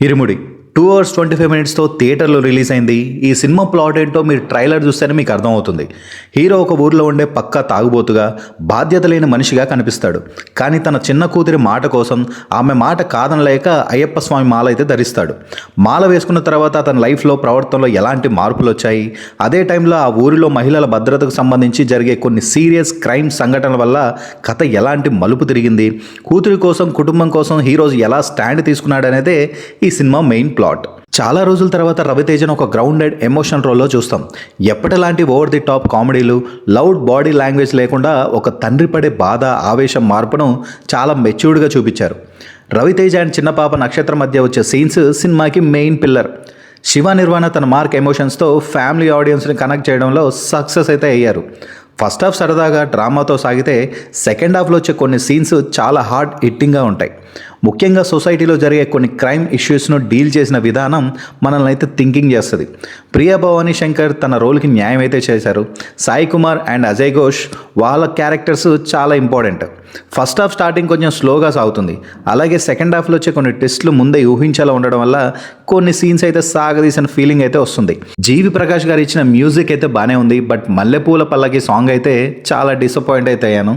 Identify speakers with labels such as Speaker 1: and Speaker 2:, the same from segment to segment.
Speaker 1: ఇరుముడి 2 hours 25 minutesతో థియేటర్లో release అయింది. ఈ సినిమా ప్లాట్ ఏంటో మీరు ట్రైలర్ చూస్తేనే మీకు అర్థమవుతుంది. హీరో ఒక ఊర్లో ఉండే పక్కా తాగుబోతుగా, బాధ్యత లేని మనిషిగా కనిపిస్తాడు. కానీ తన చిన్న కూతురి మాట కోసం ఆమె మాట కాదనలేక అయ్యప్ప స్వామి మాల అయితే ధరిస్తాడు. మాల వేసుకున్న తర్వాత అతని లైఫ్లో ప్రవర్తనలో ఎలాంటి మార్పులు వచ్చాయి, అదే టైంలో ఆ ఊరిలో మహిళల భద్రతకు సంబంధించి జరిగే కొన్ని సీరియస్ క్రైమ్ సంఘటనల వల్ల కథ ఎలాంటి మలుపు తిరిగింది, కూతురి కోసం కుటుంబం కోసం హీరోస్ ఎలా స్టాండ్ తీసుకున్నాడు అనేదే ఈ సినిమా మెయిన్ ప్లాట్. చాలా రోజుల తర్వాత రవితేజను ఒక గ్రౌండెడ్ ఎమోషనల్ రోల్లో చూస్తాం. ఎప్పటిలాంటి ఓవర్ ది టాప్ కామెడీలు, లౌడ్ బాడీ లాంగ్వేజ్ లేకుండా ఒక తండ్రి పడే బాధ, ఆవేశం మార్పును చాలా మెచ్యూర్డ్గా చూపించారు. రవితేజ అండ్ చిన్న పాప నక్షత్రం మధ్య వచ్చే సీన్స్ సినిమాకి మెయిన్ పిల్లర్. శివ నిర్వాణ తన మార్క్ ఎమోషన్స్తో ఫ్యామిలీ ఆడియన్స్ని కనెక్ట్ చేయడంలో సక్సెస్ అయితే అయ్యారు. ఫస్ట్ హాఫ్ సరదాగా డ్రామాతో సాగితే సెకండ్ హాఫ్లో వచ్చే కొన్ని సీన్స్ చాలా హార్డ్ హిట్టింగ్గా ఉంటాయి. ముఖ్యంగా సొసైటీలో జరిగే కొన్ని క్రైమ్ ఇష్యూస్ను డీల్ చేసిన విధానం మనల్ని అయితే థింకింగ్ చేస్తుంది. ప్రియా భవానీ శంకర్ తన రోల్కి న్యాయం అయితే చేశారు. సాయి కుమార్ అండ్ అజయ్ ఘోష్ వాళ్ళ క్యారెక్టర్స్ చాలా ఇంపార్టెంట్. ఫస్ట్ హాఫ్ స్టార్టింగ్ కొంచెం స్లోగా సాగుతుంది. అలాగే సెకండ్ హాఫ్లో వచ్చే కొన్ని టెస్ట్లు ముందే ఊహించేలా ఉండడం వల్ల కొన్ని సీన్స్ అయితే సాగదీసిన ఫీలింగ్ అయితే వస్తుంది. జీవి ప్రకాష్ గారు ఇచ్చిన మ్యూజిక్ అయితే బాగానే ఉంది. బట్ మల్లెపూల పల్లకి సాంగ్ అయితే చాలా డిసప్పాయింట్ అయితే అయ్యాను.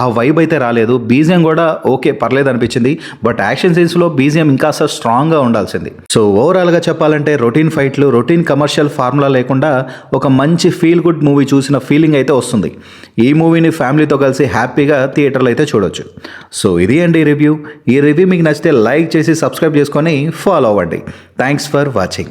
Speaker 1: ఆ వైబ్ అయితే రాలేదు. బీజిఎం కూడా ఓకే పర్లేదు అనిపించింది. బట్ యాక్షన్ సీన్స్లో బీజిఎం ఇంకా స్ట్రాంగ్గా ఉండాల్సింది. సో ఓవరాల్గా చెప్పాలంటే రొటీన్ ఫైట్లు, రొటీన్ కమర్షియల్ ఫార్ములా లేకుండా ఒక మంచి ఫీల్ గుడ్ మూవీ చూసిన ఫీలింగ్ అయితే వస్తుంది. ఈ మూవీని ఫ్యామిలీతో కలిసి హ్యాపీగా థియేటర్లో అయితే చూడొచ్చు. సో ఇది అండి రివ్యూ. ఈ రివ్యూ మీకు నచ్చితే లైక్ చేసి సబ్స్క్రైబ్ చేసుకొని ఫాలో అవ్వండి. Thanks for watching.